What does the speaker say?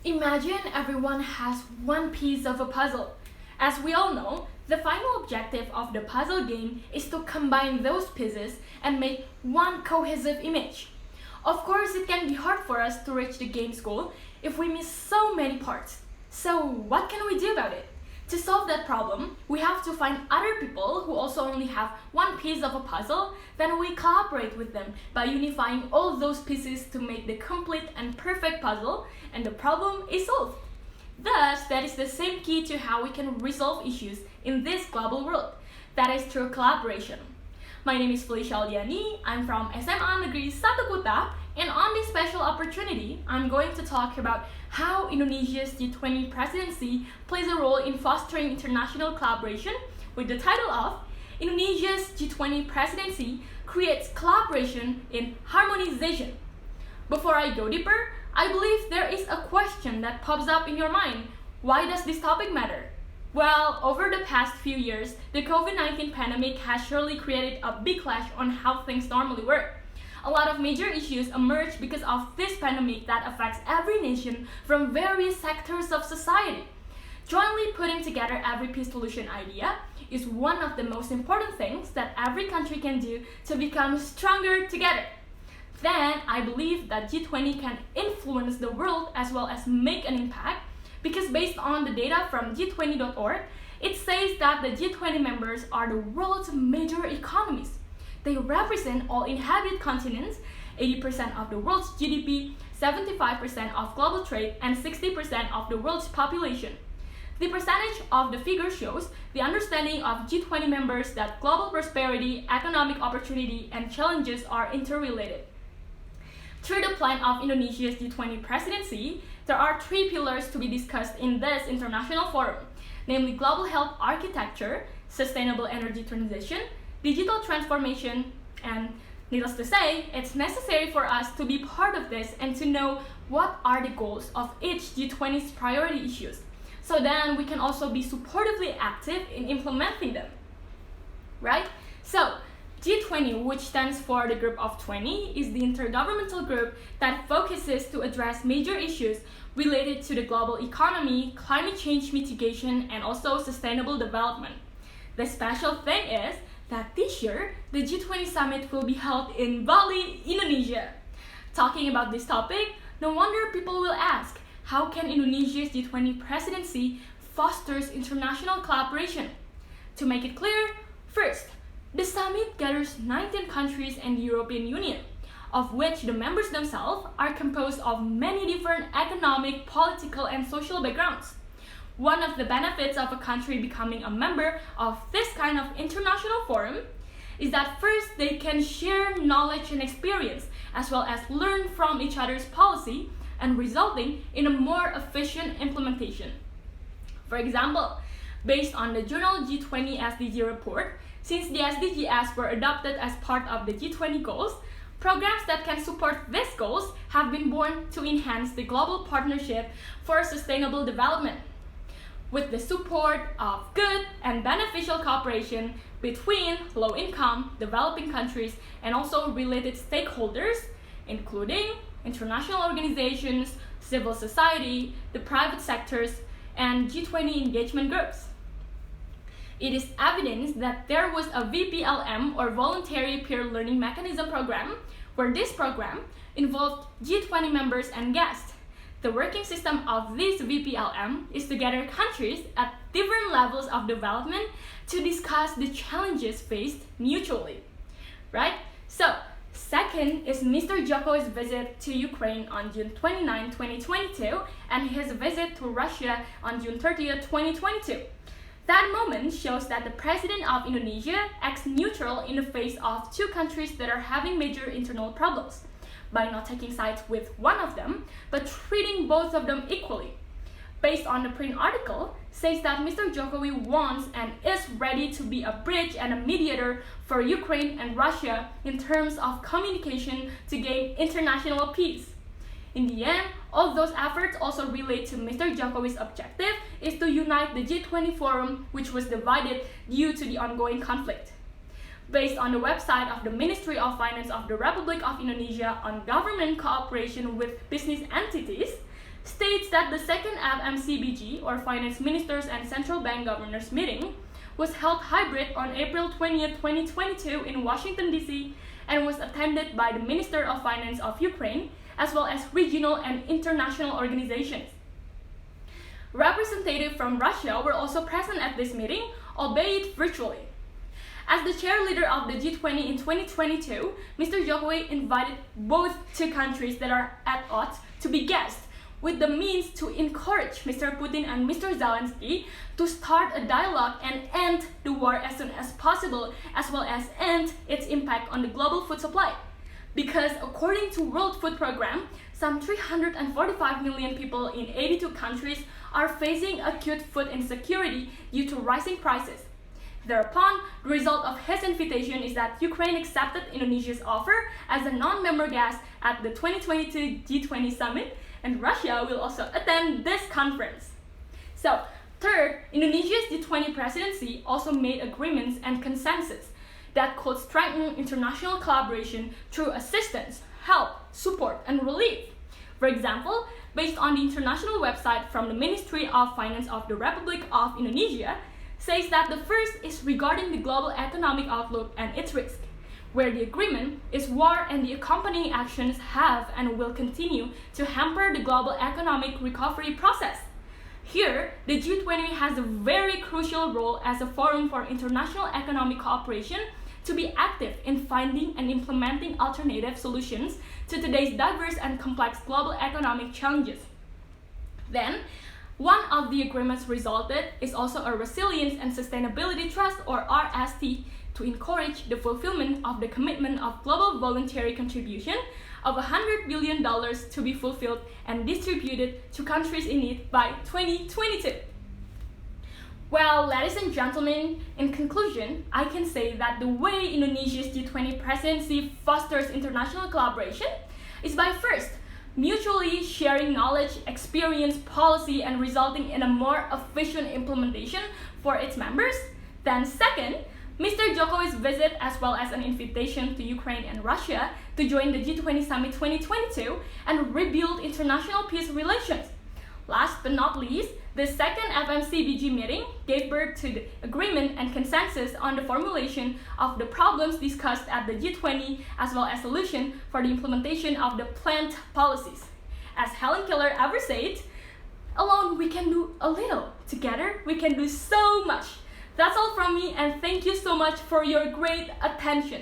Imagine everyone has one piece of a puzzle. As we all know, the final objective of the puzzle game is to combine those pieces and make one cohesive image. Of course, it can be hard for us to reach the game's goal if we miss so many parts. So, what can we do about it? To solve that problem, we have to find other people who also only have one piece of a puzzle, then we collaborate with them by unifying all those pieces to make the complete and perfect puzzle, and the problem is solved. Thus, that is the same key to how we can resolve issues in this global world. That is through collaboration. My name is Felicia Aldiyani, I'm from SMA Negeri 1 Kuta, and on this special opportunity, I'm going to talk about how Indonesia's G20 presidency plays a role in fostering international collaboration with the title of Indonesia's G20 presidency creates collaboration in harmonization. Before I go deeper, I believe there is a question that pops up in your mind. Why does this topic matter? Well, over the past few years, the COVID-19 pandemic has surely created a big clash on how things normally work. A lot of major issues emerge because of this pandemic that affects every nation from various sectors of society. Jointly putting together every peace solution idea is one of the most important things that every country can do to become stronger together. Then, I believe that G20 can influence the world as well as make an impact because based on the data from G20.org, it says that the G20 members are the world's major economies. They represent all inhabited continents, 80% of the world's GDP, 75% of global trade, and 60% of the world's population. The percentage of the figure shows the understanding of G20 members that global prosperity, economic opportunity, and challenges are interrelated. Through the plan of Indonesia's G20 presidency, there are three pillars to be discussed in this international forum, namely global health architecture, sustainable energy transition, digital transformation, and needless to say, it's necessary for us to be part of this and to know what are the goals of each G20's priority issues, so then we can also be supportively active in implementing them. Right? So, G20, which stands for the Group of 20, is the intergovernmental group that focuses to address major issues related to the global economy, climate change mitigation, and also sustainable development. The special thing is that this year, the G20 summit will be held in Bali, Indonesia. Talking about this topic, no wonder people will ask, how can Indonesia's G20 presidency fosters international collaboration? To make it clear, first, the summit gathers 19 countries and the European Union, of which the members themselves are composed of many different economic, political, and social backgrounds. One of the benefits of a country becoming a member of this kind of international forum is that first they can share knowledge and experience as well as learn from each other's policy and resulting in a more efficient implementation. For example, based on the journal G20 SDG report, since the SDGs were adopted as part of the G20 goals, programs that can support these goals have been born to enhance the global partnership for sustainable development. With the support of good and beneficial cooperation between low-income developing countries and also related stakeholders, including international organizations, civil society, the private sectors, and G20 engagement groups. It is evidence that there was a VPLM or Voluntary Peer Learning Mechanism program, where this program involved G20 members and guests. The working system of this VPLM is to gather countries at different levels of development to discuss the challenges faced mutually. Right? So, second is Mr. Jokowi's visit to Ukraine on June 29, 2022, and his visit to Russia on June 30, 2022. That moment shows that the President of Indonesia acts neutral in the face of two countries that are having major internal problems, by not taking sides with one of them, but treating both of them equally. Based on the print article, says that Mr. Jokowi wants and is ready to be a bridge and a mediator for Ukraine and Russia in terms of communication to gain international peace. In the end, all those efforts also relate to Mr. Jokowi's objective is to unite the G20 forum, which was divided due to the ongoing conflict. Based on the website of the Ministry of Finance of the Republic of Indonesia on government cooperation with business entities, states states that the second FMCBG, or Finance Ministers and Central Bank Governors meeting, was held hybrid on April 20th, 2022 in Washington, D.C. and was attended by the Minister of Finance of Ukraine, as well as regional and international organizations. Representatives from Russia were also present at this meeting, albeit virtually. As the chair leader of the G20 in 2022, Mr. Jokowi invited both two countries that are at odds to be guests, with the means to encourage Mr. Putin and Mr. Zelensky to start a dialogue and end the war as soon as possible, as well as end its impact on the global food supply. Because according to World Food Programme, some 345 million people in 82 countries are facing acute food insecurity due to rising prices. Thereupon, the result of his invitation is that Ukraine accepted Indonesia's offer as a non-member guest at the 2022 G20 summit, and Russia will also attend this conference. So, third, Indonesia's G20 presidency also made agreements and consensus that could strengthen international collaboration through assistance, help, support, and relief. For example, based on the international website from the Ministry of Finance of the Republic of Indonesia, says that the first is regarding the global economic outlook and its risk, where the agreement is war and the accompanying actions have and will continue to hamper the global economic recovery process. Here, the G20 has a very crucial role as a forum for international economic cooperation to be active in finding and implementing alternative solutions to today's diverse and complex global economic challenges. Then, one of the agreements resulted is also a Resilience and Sustainability Trust, or RST, to encourage the fulfillment of the commitment of global voluntary contribution of $100 billion to be fulfilled and distributed to countries in need by 2022. Well, ladies and gentlemen, in conclusion, I can say that the way Indonesia's G20 presidency fosters international collaboration is by first, mutually sharing knowledge, experience, policy, and resulting in a more efficient implementation for its members. Then second, Mr. Jokowi's visit as well as an invitation to Ukraine and Russia to join the G20 Summit 2022 and rebuild international peace relations. Last but not least, the second FMCBG meeting gave birth to the agreement and consensus on the formulation of the problems discussed at the G20 as well as solution for the implementation of the planned policies. As Helen Keller ever said, alone we can do a little, together we can do so much. That's all from me, and thank you so much for your great attention.